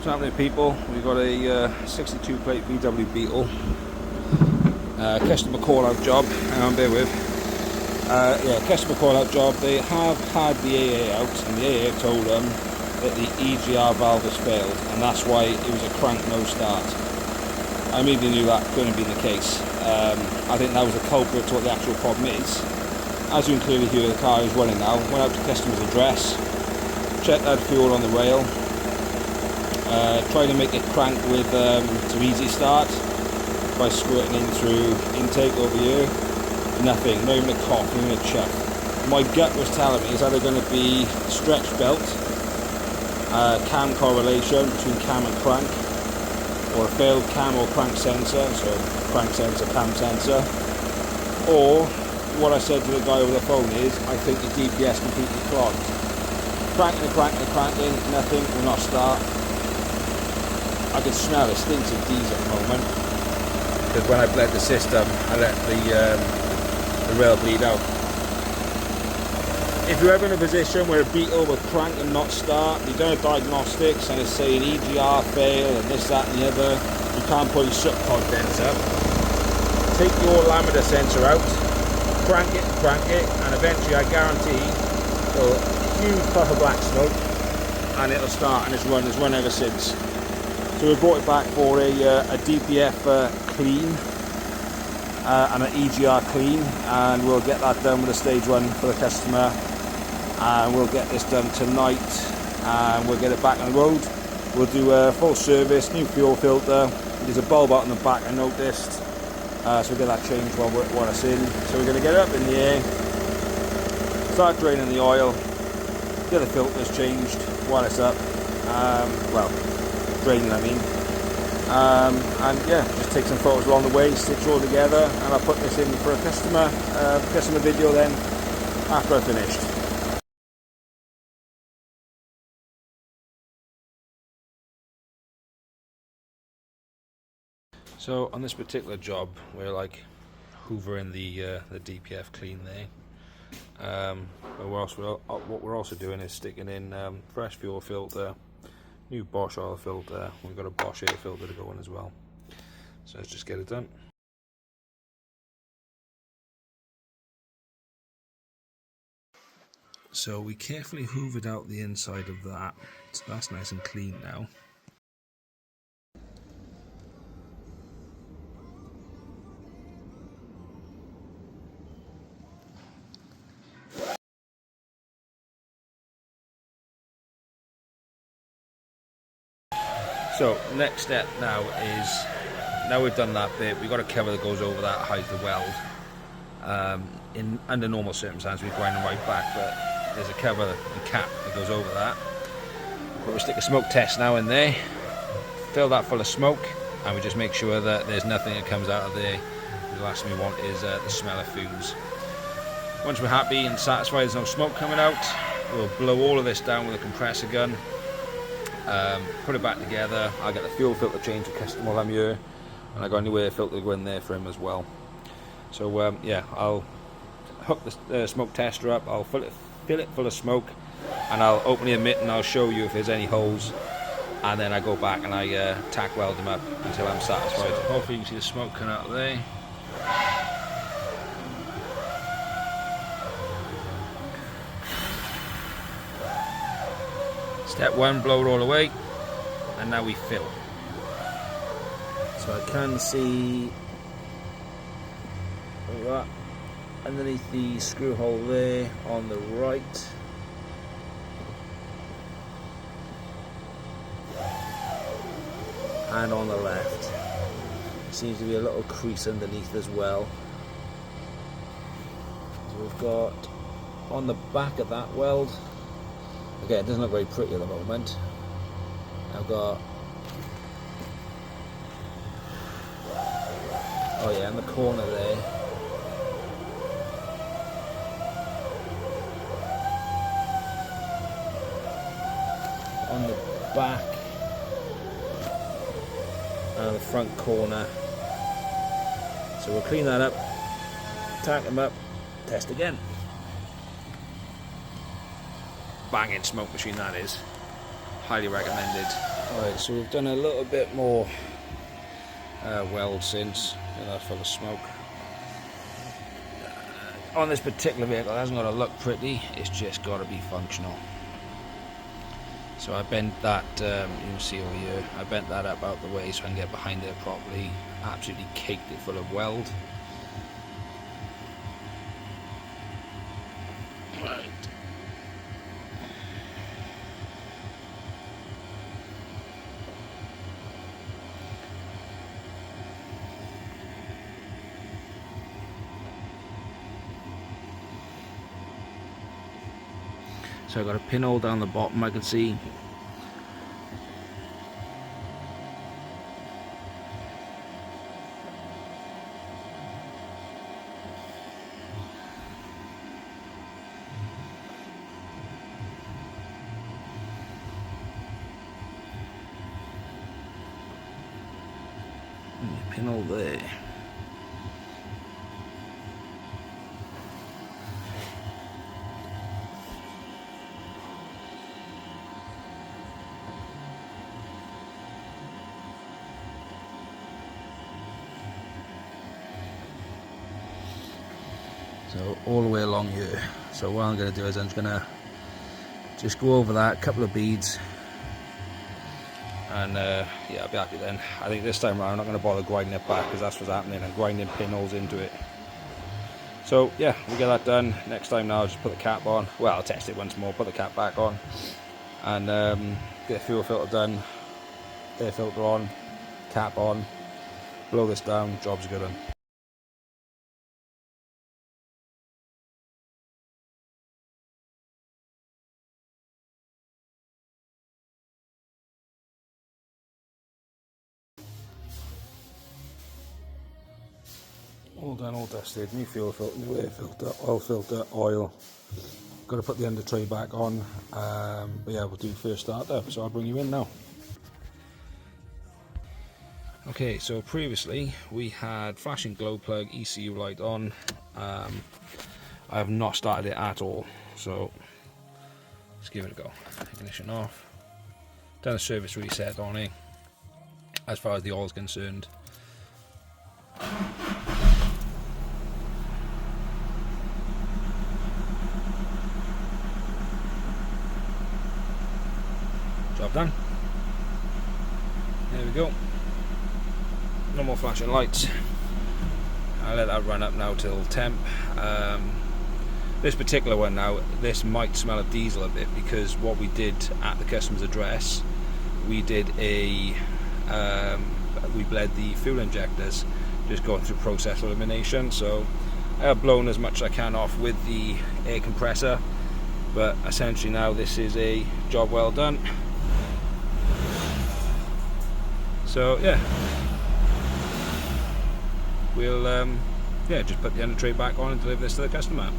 What's happening, people? We've got a 62 plate VW Beetle, customer call out job. Hang on, bear with. Yeah, customer call out job. They have had the AA out, and the AA told them that the EGR valve has failed, and that's why it was a crank no start. I immediately knew that couldn't have been the case. I think that was the culprit to what the actual problem is. As you can clearly hear, the car is running now. Went out to customer's address, checked that fuel on the rail, tried to make it crank with some easy start by squirting in through intake over here. Nothing, not even a cough, not even a chuck. My gut was telling me is either going to be stretch belt, cam correlation between cam and crank, or a failed cam or crank sensor, so crank sensor, cam sensor, or what I said to the guy over the phone is I think the DPS completely clogged. Cranking and cranking and cranking, nothing, will not start. I can smell it, stinks of diesel at the moment, because when I bled the system I let the rail bleed out. If you're ever in a position where a Beetle will crank and not start, you've done a diagnostics and it's saying EGR fail and this, that and the other, you can't put your soot condenser. Take your lambda sensor out, crank it, and eventually I guarantee it'll huge puff of black smoke and it'll start, and it's run ever since. So we brought it back for a DPF clean and an EGR clean, and we'll get that done with a stage one for the customer, and we'll get this done tonight and we'll get it back on the road. We'll do a full service, new fuel filter. There's a bulb out on the back I noticed, so we'll get that changed while it's in. So we're going to get it up in the air, start draining the oil, get the filters changed while it's up, well, draining I mean, and yeah, just take some photos along the way, stitch it all together, and I'll put this in for a customer video then after I've finished. So on this particular job, we're like hoovering the DPF clean there. But what we're also doing is sticking in fresh fuel filter, new Bosch oil filter. We've got a Bosch air filter to go in as well. So let's just get it done. So we carefully hoovered out the inside of that, so that's nice and clean now. So next step now is, now we've done that bit, we've got a cover that goes over that, hides the weld. Under normal circumstances we grind them right back, but there's a cover and cap that goes over that. We'll stick a smoke test now in there, fill that full of smoke, and we just make sure that there's nothing that comes out of there. The last thing we want is the smell of fumes. Once we're happy and satisfied there's no smoke coming out, we'll blow all of this down with a compressor gun. Put it back together. I'll get the fuel filter changed to customer while I'm here, and I got a new air filter to go in there for him as well. So yeah, I'll hook the smoke tester up, I'll fill it full of smoke, and I'll open the emit and I'll show you if there's any holes, and then I go back and I tack weld them up until I'm satisfied. So hopefully you can see the smoke coming out of there. Step one, blow it all away, and now we fill. So I can see that underneath the screw hole there on the right. And on the left. Seems to be a little crease underneath as well. So we've got on the back of that weld, again, it doesn't look very pretty at the moment. I've got, oh yeah, in the corner there. On the back and the front corner. So we'll clean that up, tack them up, test again. Banging smoke machine that is, highly recommended. Right, so we've done a little bit more weld since. That's full of smoke. On this particular vehicle, it hasn't got to look pretty, it's just got to be functional. So I bent that, you can see over here, I bent that up out the way so I can get behind it properly. Absolutely caked it full of weld. Right. So I've got a pinhole down the bottom, I can see. Pinhole there. So all the way along here. So what I'm going to do is I'm just going to go over that, couple of beads, and yeah, I'll be happy then. I think this time around I'm not going to bother grinding it back because that's what's happening. I'm grinding pinholes into it. So yeah, we'll get that done. Next time now, I'll just put the cap on. Well, I'll test it once more, put the cap back on, and get the fuel filter done, air filter on, cap on, blow this down, job's a good one. All done, all dusted, new fuel filter, new air filter, oil. Got to put the under tray back on, but yeah, we'll do first startup, so I'll bring you in now. Okay, so previously we had flashing glow plug, ECU light on. I have not started it at all, so let's give it a go. Ignition off. Done a service reset on it, as far as the oil is concerned. Job done. There we go. No more flashing lights. I'll let that run up now till temp. This particular one now, this might smell of diesel a bit because what we did at the customer's address, we did we bled the fuel injectors, just going through process elimination. So I have blown as much as I can off with the air compressor, but essentially now this is a job well done. So yeah, we'll just put the under tray back on and deliver this to the customer.